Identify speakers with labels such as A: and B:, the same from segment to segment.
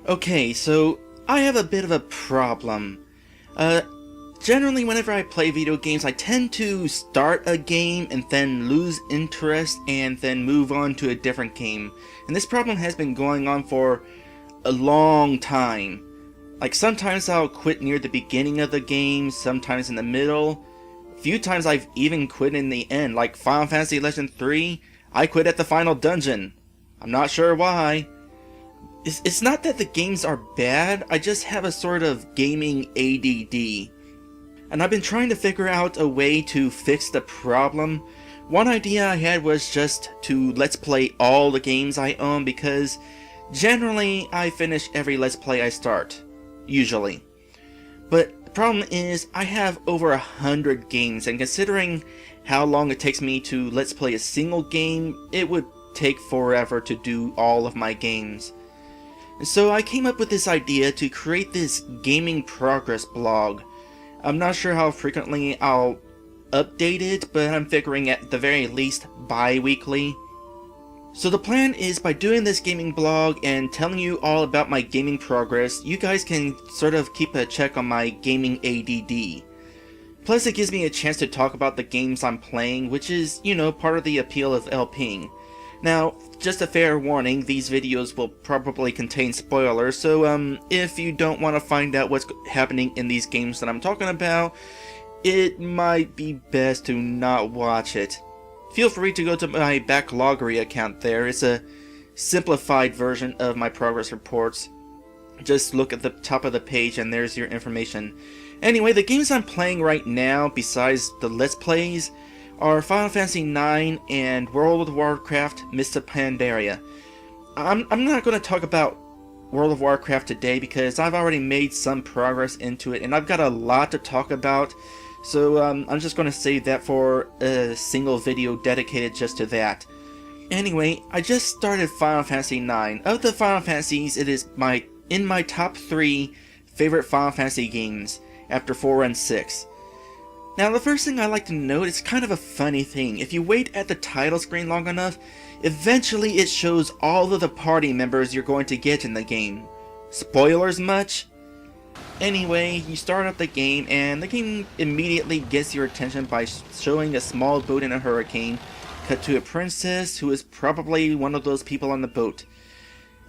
A: Okay, so I have a bit of a problem. Generally whenever I play video games, I tend to start a game and then lose interest and then move on to a different game. And this problem has been going on for a long time. Like sometimes I'll quit near the beginning of the game, sometimes in the middle. A few times I've even quit in the end, like Final Fantasy Legend 3, I quit at the final dungeon. I'm not sure why. It's not that the games are bad, I just have a sort of gaming ADD. And I've been trying to figure out a way to fix the problem. One idea I had was just to let's play all the games I own, because generally I finish every let's play I start. Usually. But the problem is I have over 100 games, and considering how long it takes me to let's play a single game, it would take forever to do all of my games. So I came up with this idea to create this gaming progress blog. I'm not sure how frequently I'll update it, but I'm figuring at the very least bi-weekly. So the plan is, by doing this gaming blog and telling you all about my gaming progress, you guys can sort of keep a check on my gaming ADD. Plus it gives me a chance to talk about the games I'm playing, which is, you know, part of the appeal of LPing. Now, just a fair warning, these videos will probably contain spoilers, so if you don't want to find out what's happening in these games that I'm talking about, it might be best to not watch it. Feel free to go to my Backloggery account there. It's a simplified version of my progress reports. Just look at the top of the page and there's your information. Anyway, the games I'm playing right now, besides the Let's Plays, are Final Fantasy IX and World of Warcraft Mists of Pandaria. I'm not going to talk about World of Warcraft today because I've already made some progress into it and I've got a lot to talk about, so I'm just going to save that for a single video dedicated just to that. Anyway, I just started Final Fantasy IX. Of the Final Fantasies, it is in my top 3 favorite Final Fantasy games after 4 and 6. Now, the first thing I like to note is kind of a funny thing. If you wait at the title screen long enough, eventually it shows all of the party members you're going to get in the game. Spoilers much? Anyway, you start up the game, and the game immediately gets your attention by showing a small boat in a hurricane, cut to a princess who is probably one of those people on the boat.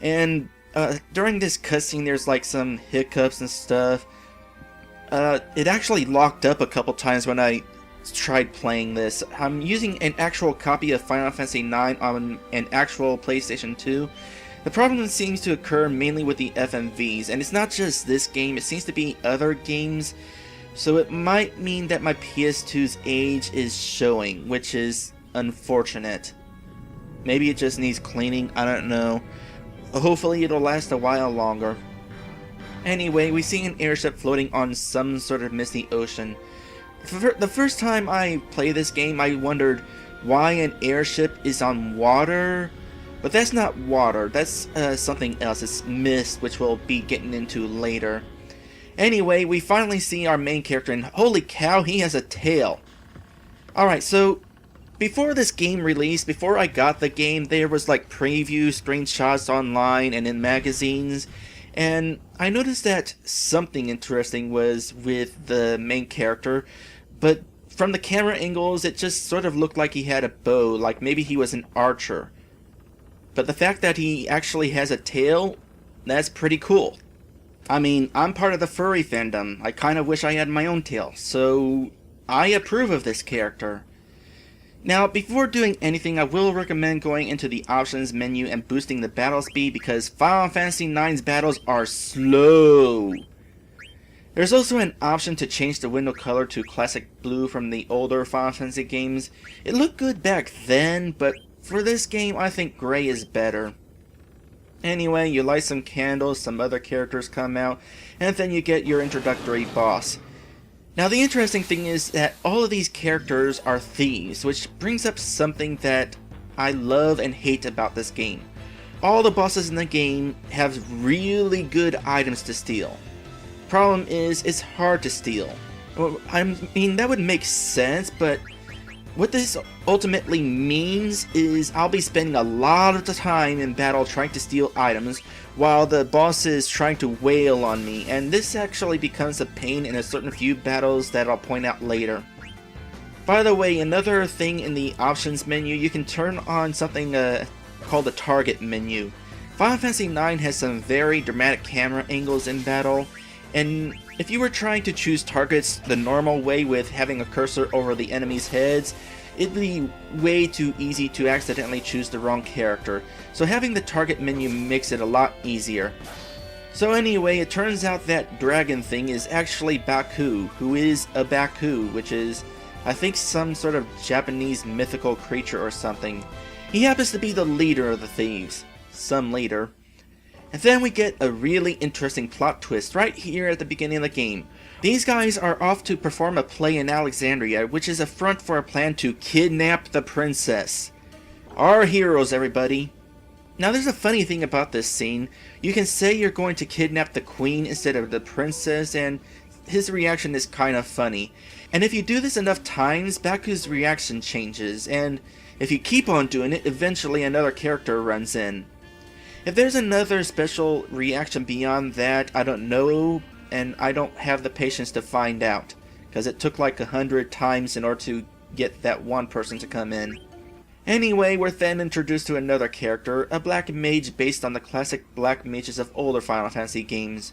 A: And during this cutscene there's like some hiccups and stuff. It actually locked up a couple times when I tried playing this. I'm using an actual copy of Final Fantasy IX on an actual PlayStation 2. The problem seems to occur mainly with the FMVs, and it's not just this game, it seems to be other games, so it might mean that my PS2's age is showing, which is unfortunate. Maybe it just needs cleaning, I don't know. Hopefully it'll last a while longer. Anyway, we see an airship floating on some sort of misty ocean. The first time I played this game, I wondered why an airship is on water, but that's not water, that's something else. It's mist, which we'll be getting into later. Anyway, we finally see our main character, and holy cow, he has a tail. Alright, so before this game released, before I got the game, there was like preview screenshots online and in magazines. And I noticed that something interesting was with the main character, but from the camera angles it just sort of looked like he had a bow, like maybe he was an archer. But the fact that he actually has a tail, that's pretty cool. I mean, I'm part of the furry fandom. I kind of wish I had my own tail, so I approve of this character. Now, before doing anything, I will recommend going into the options menu and boosting the battle speed, because Final Fantasy IX's battles are slow. There's also an option to change the window color to classic blue from the older Final Fantasy games. It looked good back then, but for this game I think gray is better. Anyway, you light some candles, some other characters come out, and then you get your introductory boss. Now, the interesting thing is that all of these characters are thieves, which brings up something that I love and hate about this game. All the bosses in the game have really good items to steal. Problem is, it's hard to steal. Well, I mean, that would make sense, but What this ultimately means is I'll be spending a lot of the time in battle trying to steal items while the boss is trying to wail on me, and this actually becomes a pain in a certain few battles that I'll point out later. By the way, another thing in the options menu, you can turn on something called the target menu. Final Fantasy IX has some very dramatic camera angles in battle, and if you were trying to choose targets the normal way with having a cursor over the enemy's heads, it'd be way too easy to accidentally choose the wrong character, so having the target menu makes it a lot easier. So anyway, it turns out that dragon thing is actually Baku, who is a Baku, which is, I think, some sort of Japanese mythical creature or something. He happens to be the leader of the thieves. Some leader. And then we get a really interesting plot twist right here at the beginning of the game. These guys are off to perform a play in Alexandria, which is a front for a plan to kidnap the princess. Our heroes, everybody. Now there's a funny thing about this scene. You can say you're going to kidnap the queen instead of the princess, and his reaction is kind of funny. And if you do this enough times, Baku's reaction changes, and if you keep on doing it, eventually another character runs in. If there's another special reaction beyond that, I don't know, and I don't have the patience to find out, because it took like 100 times in order to get that one person to come in. Anyway, we're then introduced to another character, a black mage based on the classic black mages of older Final Fantasy games.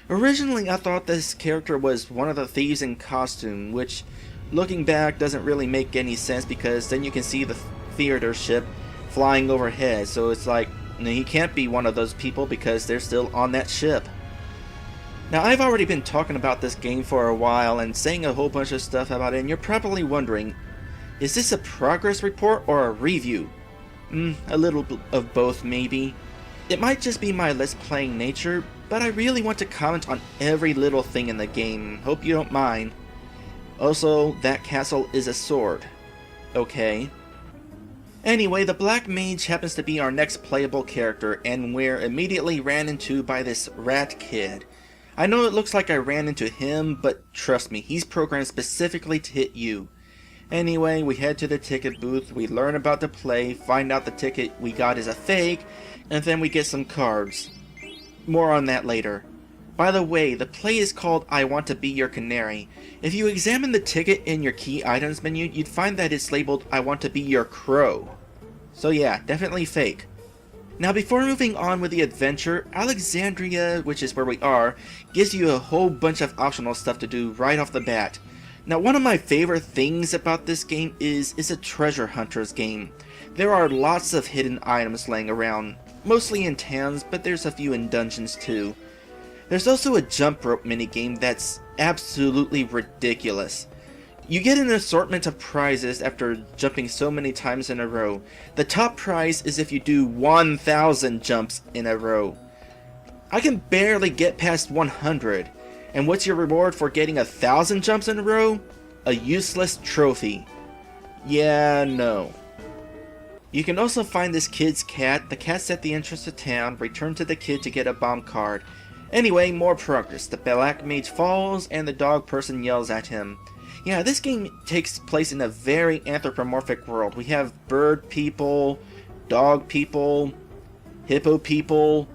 A: Originally, I thought this character was one of the thieves in costume, which, looking back, doesn't really make any sense because then you can see the theater ship flying overhead, so it's like, no, he can't be one of those people because they're still on that ship. Now, I've already been talking about this game for a while and saying a whole bunch of stuff about it, and you're probably wondering, is this a progress report or a review? A little of both, maybe. It might just be my Let's Playing nature, but I really want to comment on every little thing in the game. Hope you don't mind. Also, that castle is a sword. Okay. Anyway, the Black Mage happens to be our next playable character, and we're immediately ran into by this rat kid. I know it looks like I ran into him, but trust me, he's programmed specifically to hit you. Anyway, we head to the ticket booth, we learn about the play, find out the ticket we got is a fake, and then we get some cards. More on that later. By the way, the play is called I Want to Be Your Canary. If you examine the ticket in your key items menu, you'd find that it's labeled I Want to Be Your Crow. So yeah, definitely fake. Now before moving on with the adventure, Alexandria, which is where we are, gives you a whole bunch of optional stuff to do right off the bat. Now one of my favorite things about this game is it's a treasure hunter's game. There are lots of hidden items laying around, mostly in towns, but there's a few in dungeons too. There's also a jump rope minigame that's absolutely ridiculous. You get an assortment of prizes after jumping so many times in a row. The top prize is if you do 1,000 jumps in a row. I can barely get past 100. And what's your reward for getting 1,000 jumps in a row? A useless trophy. Yeah, no. You can also find this kid's cat. The cat's at the entrance to town. Return to the kid to get a bomb card. Anyway, more progress. The Black Mage falls and the dog person yells at him. Yeah, this game takes place in a very anthropomorphic world. We have bird people, dog people, hippo people.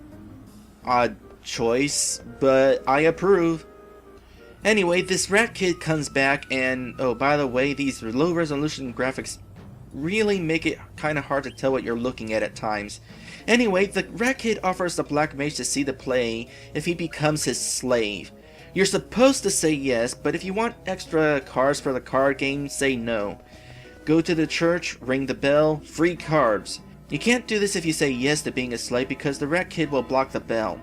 A: Odd choice, but I approve. Anyway, this rat kid comes back and, oh, by the way, these low resolution graphics really make it kind of hard to tell what you're looking at times. Anyway, the rat kid offers the Black Mage to see the play if he becomes his slave. You're supposed to say yes, but if you want extra cards for the card game, say no. Go to the church, ring the bell, free cards. You can't do this if you say yes to being a slave because the rat kid will block the bell.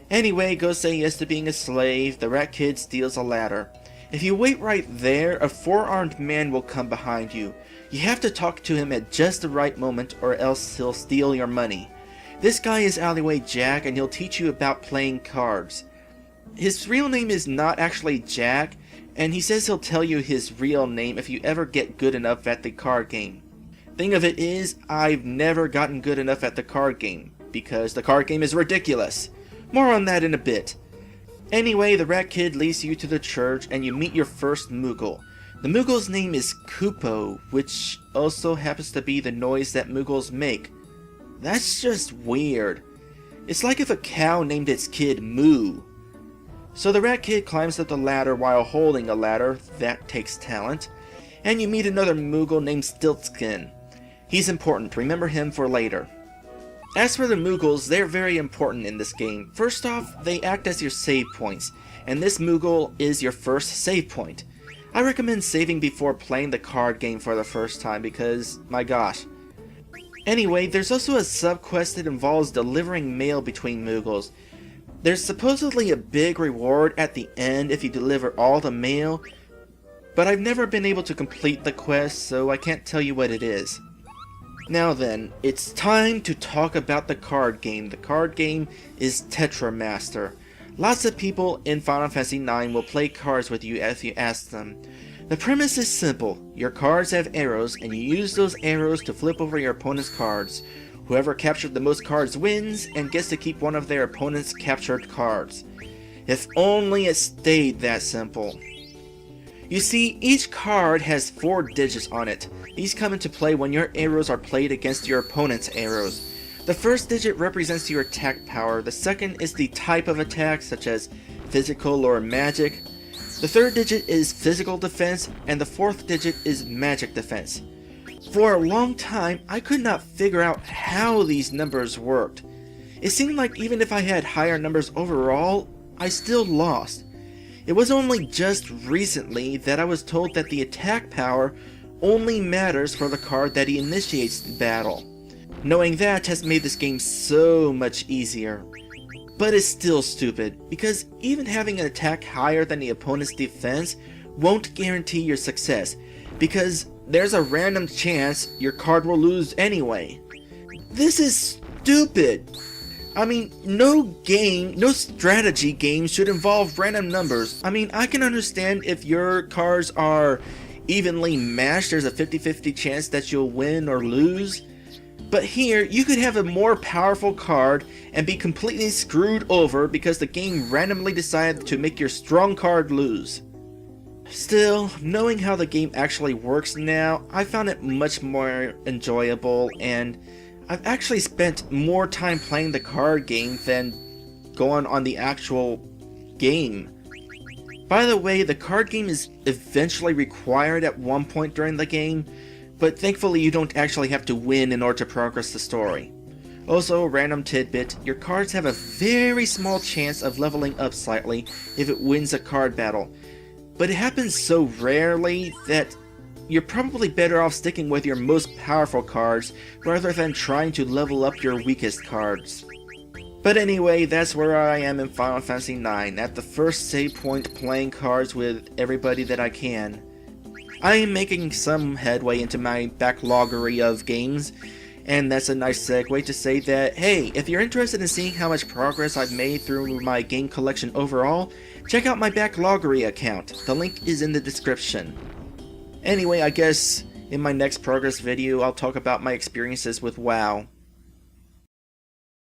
A: Anyway, go say yes to being a slave. The rat kid steals a ladder. If you wait right there, a four-armed man will come behind you. You have to talk to him at just the right moment or else he'll steal your money. This guy is Alleyway Jack and he'll teach you about playing cards. His real name is not actually Jack, and he says he'll tell you his real name if you ever get good enough at the card game. Thing of it is, I've never gotten good enough at the card game, because the card game is ridiculous. More on that in a bit. Anyway, the rat kid leads you to the church and you meet your first Moogle. The Moogle's name is Kupo, which also happens to be the noise that Moogles make. That's just weird. It's like if a cow named its kid Moo. So the rat kid climbs up the ladder while holding a ladder. That takes talent. And you meet another Moogle named Stiltskin. He's important, remember him for later. As for the Moogles, they're very important in this game. First off, they act as your save points, and this Moogle is your first save point. I recommend saving before playing the card game for the first time because, my gosh. Anyway, there's also a sub-quest that involves delivering mail between Moogles. There's supposedly a big reward at the end if you deliver all the mail, but I've never been able to complete the quest, so I can't tell you what it is. Now then, it's time to talk about the card game. The card game is Tetramaster. Lots of people in Final Fantasy IX will play cards with you if you ask them. The premise is simple. Your cards have arrows, and you use those arrows to flip over your opponent's cards. Whoever captured the most cards wins, and gets to keep one of their opponent's captured cards. If only it stayed that simple. You see, each card has 4 digits on it. These come into play when your arrows are played against your opponent's arrows. The first digit represents your attack power, the second is the type of attack, such as physical or magic. The third digit is physical defense, and the fourth digit is magic defense. For a long time, I could not figure out how these numbers worked. It seemed like even if I had higher numbers overall, I still lost. It was only just recently that I was told that the attack power only matters for the card that initiates the battle. Knowing that has made this game so much easier. But it's still stupid, because even having an attack higher than the opponent's defense won't guarantee your success, because there's a random chance your card will lose anyway. This is stupid! I mean, no strategy game should involve random numbers. I mean, I can understand if your cards are evenly matched, there's a 50-50 chance that you'll win or lose. But here, you could have a more powerful card and be completely screwed over because the game randomly decided to make your strong card lose. Still, knowing how the game actually works now, I found it much more enjoyable, and I've actually spent more time playing the card game than going on the actual game. By the way, the card game is eventually required at one point during the game, but thankfully you don't actually have to win in order to progress the story. Also, random tidbit, your cards have a very small chance of leveling up slightly if it wins a card battle, but it happens so rarely that you're probably better off sticking with your most powerful cards rather than trying to level up your weakest cards. But anyway, that's where I am in Final Fantasy IX, at the first save point playing cards with everybody that I can. I am making some headway into my backloggery of games, and that's a nice segue to say that, hey, if you're interested in seeing how much progress I've made through my game collection overall, check out my backloggery account. The link is in the description. Anyway, I guess in my next progress video, I'll talk about my experiences with WoW.